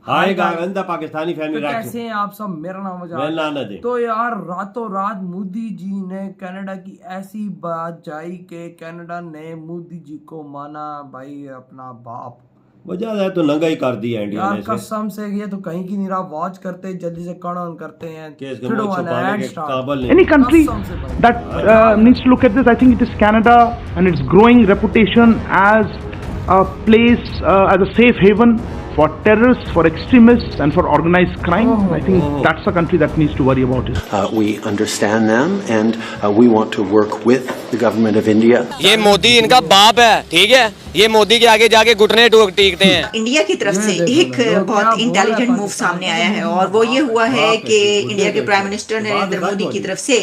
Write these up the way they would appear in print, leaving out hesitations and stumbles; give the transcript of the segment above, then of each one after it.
आएगा गंदा पाकिस्तानी फैमिली तो कैसे हैं आप सब? मेरा नाम वजाहत। तो यार रातों रात मोदी जी ने कनाडा की ऐसी बात जाई कि कनाडा ने मोदी जी को माना भाई अपना बाप। वजह है तो नंगा ही कर दिया इंडिया यार ने कसम से ये तो कहीं की नहीं रहा। वॉच करते जल्दी से कट ऑन करते हैं केस के फिर मुंह वाला छुपाने ऐड के स्टार्ट। काबिल नहीं। Any country कसम से भाई। that needs to look at this, I think it is Canada and its growing reputation as a place, as a safe haven for terrorists, for extremists, and for organized crime. I think that's a country that needs to worry about it. We understand them, and we want to work with the government of India. ये मोदी इनका बाप है, ठीक है। ये मोदी के आगे जाके घुटने टीकते हैं। इंडिया की तरफ से एक बहुत इंटेलिजेंट मूव सामने आया है और वो ये हुआ है कि इंडिया के प्राइम मिनिस्टर नरेंद्र मोदी की तरफ से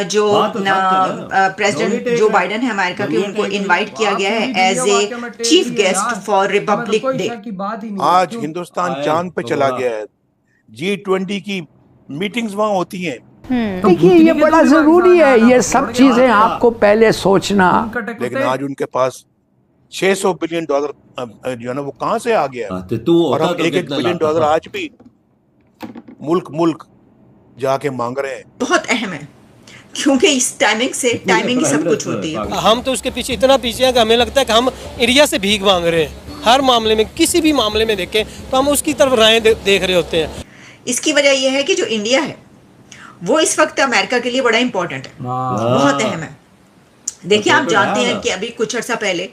जो प्रेसिडेंट जो बाइडेन है अमेरिका के, उनको इनवाइट किया गया है as a chief guest for Republic Day. आज हिंदुस्तान चांद पे चला गया है। G20 की मीटिंग्स वहाँ होती हैं। देखिए ये बड़ा जरूरी है, ये सब चीजें आपको पहले सोचना। लेकिन आज उनके पास $600 बिलियन जो है ना वो कहाँ से आ गया है? और हम $1 बिलियन आज भी मुल्क जाके मांग रहे हैं। बहुत अहम है क्योंकि इस टाइमिंग ही सब कुछ होती है। हम तो उसके पीछे इतना पीछे हैं कि हमें लगता है कि हम इंडिया से भीख मांग रहे हैं। हर मामले में, किसी भी मामले में देखें तो हम उसकी तरफ राहें देख रहे होते हैं। इसकी वजह यह है कि जो इंडिया है वो इस वक्त अमेरिका के लिए बड़ा इंपॉर्टेंट है, बहुत अहम है। देखिए आप जानते हैं कि अभी कुछ अर्सा पहले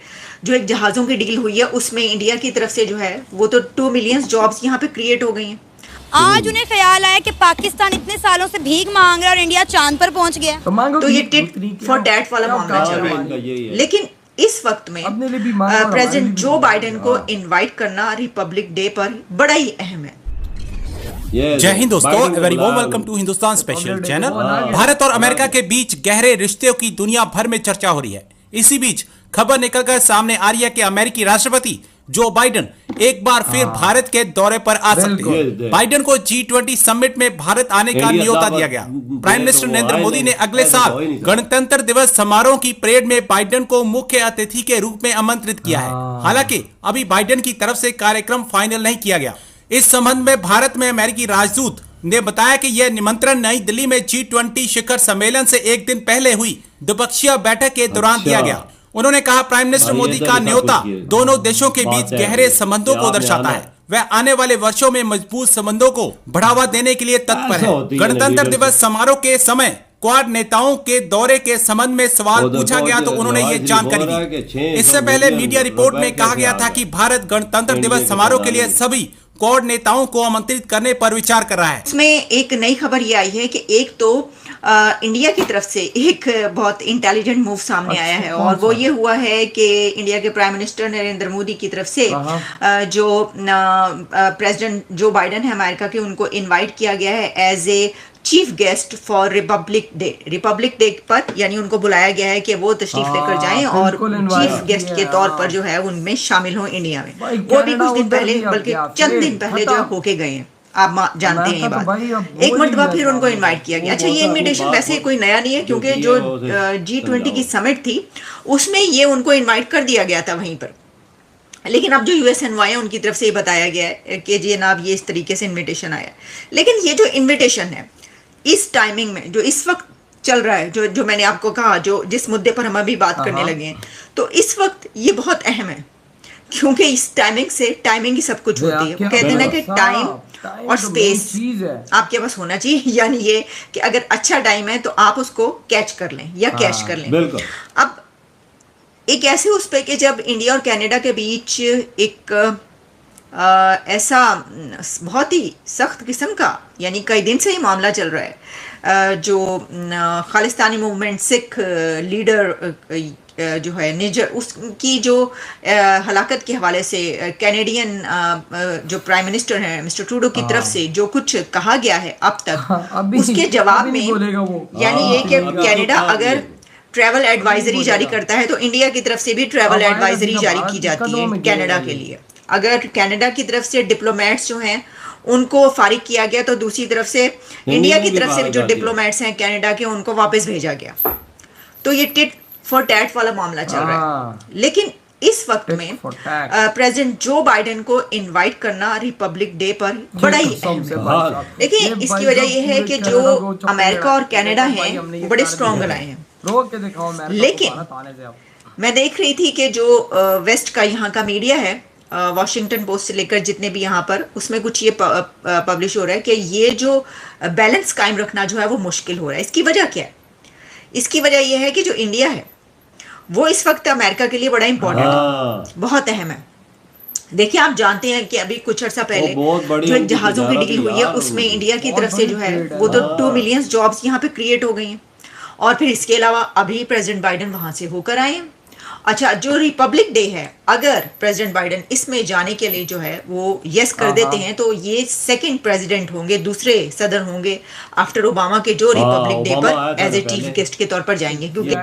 जो एक जहाज़ों की डील हुई है उसमें इंडिया की तरफ से जो है वो तो 2 मिलियन जॉब्स यहाँ पे क्रिएट हो गई हैं। आज उन्हें ख्याल आया कि पाकिस्तान इतने सालों से भीख मांग रहा है और इंडिया चांद पर पहुंच गया। तो ये टिट फॉर टैट वाला मामला चल रहा है। लेकिन इस वक्त में प्रेसिडेंट जो बाइडेन को इनवाइट करना रिपब्लिक डे पर बड़ा ही अहम है। जय हिंद दोस्तों, very warm welcome to Hindustan special channel. Bharat और अमेरिका के बीच गहरे रिश्तों की दुनिया भर में चर्चा हो रही है। इसी बीच खबर निकलकर सामने आ रही है कि अमेरिकी राष्ट्रपति जो बाइडेन एक बार फिर भारत के दौरे पर आ सकते हैं। बाइडेन को G20 समिट में भारत आने का न्योता दिया गया। प्राइम मिनिस्टर नरेंद्र मोदी ने अगले साल गणतंत्र दिवस समारोह की परेड में बाइडेन को मुख्य अतिथि के रूप में आमंत्रित किया है। हालांकि अभी बाइडेन की तरफ से कार्यक्रम फाइनल नहीं किया गया। इस संबंध में भारत में अमेरिकी राजदूत ने बताया कि यह निमंत्रण नई दिल्ली में G20 शिखर सम्मेलन से एक दिन पहले हुई द्विपक्षीय बैठक के दौरान दिया गया। उन्होंने कहा प्राइम मिनिस्टर मोदी का न्योता दोनों देशों के बीच गहरे संबंधों को दर्शाता है। वह आने वाले वर्षों में मजबूत संबंधों को बढ़ावा देने के लिए तत्पर है। गणतंत्र दिवस समारोह के समय क्वाड नेताओं के दौरे के संबंध में सवाल पूछा गया तो उन्होंने ये जानकारी दी। इससे पहले मीडिया रिपोर्ट में कहा गया था कि भारत गणतंत्र दिवस समारोह के लिए सभी क्वाड नेताओं को आमंत्रित करने पर विचार कर रहा है। इसमें एक नई खबर ये आई है कि एक तो इंडिया की तरफ से एक बहुत इंटेलिजेंट मूव सामने आया है और वो ये हुआ है कि इंडिया के प्राइम मिनिस्टर नरेंद्र मोदी की तरफ से जो प्रेसिडेंट जो बाइडेन है अमेरिका के, उनको इनवाइट किया गया है as a chief guest for Republic Day पर, यानी उनको बुलाया गया है कि वो तशरीफ लेकर जाएं और चीफ गेस्ट के तौर पर जो है उनमें शामिल हो इंडिया में। वो भी कुछ दिन पहले, बल्कि चंद दिन पहले जो होके गए हैं। आप जानते हैं ये बात। एक मरतबा फिर उनको इनवाइट किया गया। अच्छा, ये इनविटेशन वैसे कोई नया नहीं है क्योंकि जो G20 की समिट थी उसमें ये उनको इनवाइट कर दिया गया था वहीं पर। लेकिन अब जो USNY है उनकी तरफ से ये बताया गया है कि जी जनाब ये इस तरीके से इनविटेशन आया। लेकिन ये जो इनविटेशन है इस टाइमिंग में जो इस वक्त चल रहा है, जो मैंने आपको कहा, जो जिस मुद्दे पर हम अभी बात करने लगे हैं, तो इस वक्त ये बहुत अहम है क्योंकि इस टाइमिंग ही सब कुछ होती है। वो कहते हैं ना कि टाइम और स्पेस आपके पास होना चाहिए, यानी ये कि अगर अच्छा टाइम है तो आप उसको कैच कर लें या कैश कर लें। अब एक ऐसे उस पे कि जब इंडिया और कनाडा के बीच एक ऐसा बहुत ही सख्त किस्म का, यानी कई दिन से ये मामला चल रहा है, जो खालिस्तानी मूवमेंट सिख लीडर जो है निजर, उसकी जो हलाकत के हवाले से कैनेडियन जो प्राइम मिनिस्टर हैं मिस्टर ट्रूडो की तरफ से जो कुछ कहा गया है अब तक, उसके जवाब में यानी ये कि कनाडा अगर ट्रैवल एडवाइजरी जारी करता है तो इंडिया की तरफ से भी ट्रैवल एडवाइजरी जारी की जाती है कनाडा के लिए। अगर कनाडा की तरफ से डिप्लोमेट्स जो हैं उनको फारिग किया गया तो दूसरी तरफ से इंडिया की तरफ से जो डिप्लोमेट्स हैं कनाडा के उनको वापस भेजा गया। तो ये टिट फॉर टैट वाला मामला चल रहा है। लेकिन इस वक्त में प्रेसिडेंट जो बाइडेन को इनवाइट करना रिपब्लिक डे पर बड़ा ही अहम है। देखिए इसकी वजह यह है कि जो अमेरिका और कनाडा हैं बड़े स्ट्रॉन्ग बनाए हैं, लेकिन मैं देख रही थी कि जो वेस्ट का यहाँ का मीडिया है, वॉशिंगटन पोस्ट से लेकर जितने भी यहाँ पर, उसमें कुछ ये पब्लिश हो रहा है कि ये जो बैलेंस कायम रखना जो है वो मुश्किल हो रहा है। इसकी वजह क्या है? इसकी वजह यह है कि जो इंडिया है वो इस वक्त अमेरिका के लिए बड़ा इंपॉर्टेंट है, बहुत अहम है। देखिए आप जानते हैं कि अभी कुछ अर्सा पहले जो एक जहाजों की डील हुई है उसमें इंडिया की तरफ से जो है वो तो 2 मिलियन जॉब्स यहाँ पे क्रिएट हो गई हैं। और फिर इसके अलावा अभी प्रेसिडेंट बाइडेन वहां से होकर आए हैं। अच्छा, जो रिपब्लिक डे है, अगर प्रेसिडेंट बाइडेन इसमें जाने के लिए जो है वो यस कर देते हैं तो ये सेकंड प्रेसिडेंट होंगे, दूसरे सदर होंगे आफ्टर ओबामा के जो रिपब्लिक डे पर एज ए चीफ गेस्ट के तौर पर जाएंगे। क्योंकि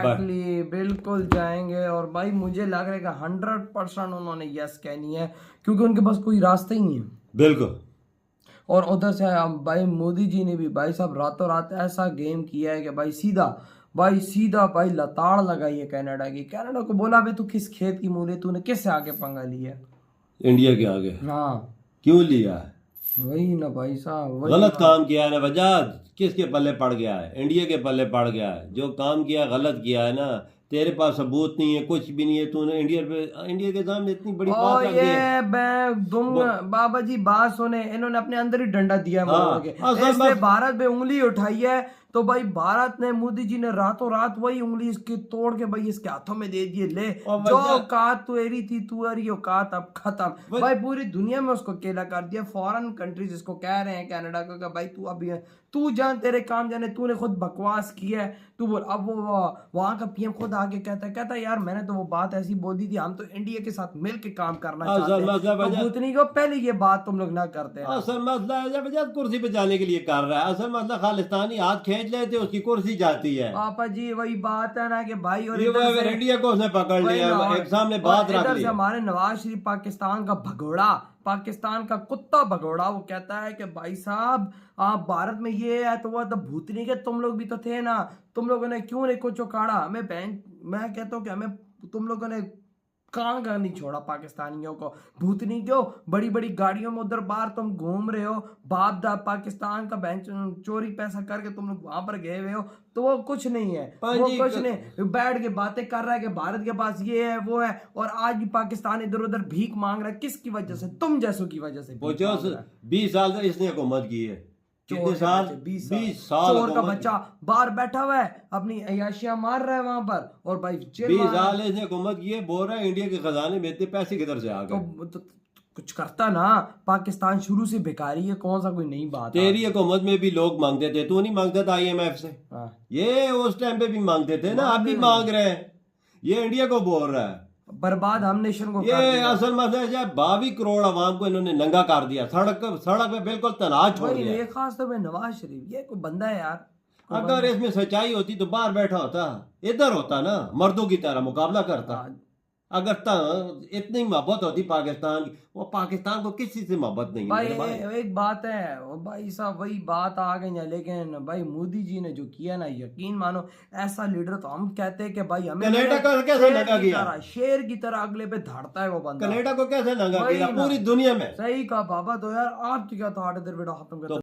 बिल्कुल जाएंगे और भाई मुझे लग रहा है कि 100% उन्होंने यस कहनी है, क्योंकि उनके पास कोई रास्ता ही नहीं है। बिल्कुल। और उधर से भाई मोदी जी ने भी भाई साहब रातों रात ऐसा गेम किया है कि भाई सीधा लताड़ लगाई है कनाडा की। कनाडा को बोला भाई तू किस खेत की मूली, तूने किससे आगे पंगा लिया? इंडिया के आगे। हाँ, क्यों लिया है? वही ना भाई साहब, गलत काम किया है ना वजह, किसके पल्ले पड़ गया है? इंडिया के पल्ले पड़ गया है। जो काम किया गलत किया है ना, तेरे पास सबूत नहीं है, कुछ भी नहीं है, तूने इंडिया के सामने इतनी बड़ी बात रख दी। बाबा जी बात सुने, इन्होंने अपने अंदर ही डंडा दिया है, भारत पे उंगली उठाई है तो भाई भारत ने, मोदी जी ने रातों रात वही उंगली इसकी तोड़ के भाई इसके हाथों में दे दिए। ले जो औकात तुरी थी तुअरी औकात अब खत्म। भाई पूरी दुनिया में उसको अकेला कर दिया। फॉरेन कंट्रीज इसको कह रहे हैं कनाडा को कि भाई तू अभी तू जान, तेरे काम जाने, तूने खुद बकवास की है, तू बोल। अब वो वहां का पीएम खुद आके कहता है यार मैंने तो वो बात ऐसी बोल दी थी, हम तो इंडिया के साथ मिल के काम करना चाहते हैं, तो उतनी को पहले ये बात तुम लोग ना करते। असल मसला है कुर्सी पे जाने के लिए कर रहा है। असल मसला खालिस्तानी हाथ खींच लेते उसकी कुर्सी जाती है। पापा जी वही बात है ना कि भाई, और इंडिया को उसने पकड़ लिया, एक सामने बात रख ली। हमारे नवाज शरीफ पाकिस्तान का भगोड़ा, पाकिस्तान का कुत्ता भगोड़ा, वो कहता है कि भाई साहब आप भारत में ये है तो वो तो भूतनी के तुम लोग भी तो थे ना, तुम लोगों ने क्यों नहीं कुछ उखाड़ा हमें? मैं कहता हूँ कि हमें तुम लोगों ने कहाँ का नहीं छोड़ा पाकिस्तानियों को। भूतनी क्यों बड़ी बड़ी गाड़ियों में उधर बाहर तुम घूम रहे हो, बाप दा पाकिस्तान का बैंक चोरी पैसा करके तुम लोग वहां पर गए हुए हो, तो वो कुछ नहीं है, वो कुछ नहीं, बैठ के बातें कर रहा है कि भारत के पास ये है वो है, और आज भी पाकिस्तान इधर उधर भीख मांग रहा है। किसकी वजह से? तुम जैसों की वजह से। 20 साल से इसने हुकूमत की है। कितने साल? 20 साल। चोर का बच्चा बाहर बैठा हुआ है, अपनी अयाशियां मार रहा है वहां पर, और भाई 20 साल इसने हुकूमत की है। बोल रहा है इंडिया के खजाने में इतने पैसे किधर से आ गए? तो कुछ करता ना। पाकिस्तान शुरू से बेकारी है, कौन सा कोई नई बात? तेरी हुकूमत में भी लोग मांगते थे, तू नहीं मांगता था IMF से? ये उस टाइम पे भी मांगते थे ना, अब भी मांग रहे हैं। ये इंडिया को बोल रहा है बर्बाद हम नेशन को। ये असल मसला है, 22 करोड़ आवाम को इन्होंने नंगा कर दिया, सड़क पे बिल्कुल तनाव छोड़ दिया। ये खास तौर पे नवाज शरीफ, ये कोई बंदा है यार। अगर इसमें सच्चाई होती तो बाहर बैठा होता, इधर होता ना, मर्दों की तरह मुकाबला करता। अगर इतनी मोहब्बत होती पाकिस्तान की, वो पाकिस्तान को किसी से मोहब्बत नहीं भाई, एक बात है भाई साहब, वही बात आ गई है। लेकिन भाई मोदी जी ने जो किया ना, यकीन मानो ऐसा लीडर तो हम कहते हैं कि भाई हमें कनाडा को कैसे नंगा किया? शेर की तरह अगले पे धड़ता है वो बंदा। कनाडा को कैसे नंगा किया पूरी दुनिया में? सही कहा बाबा। तो यार आपकी क्या थॉट है इधर बेटा?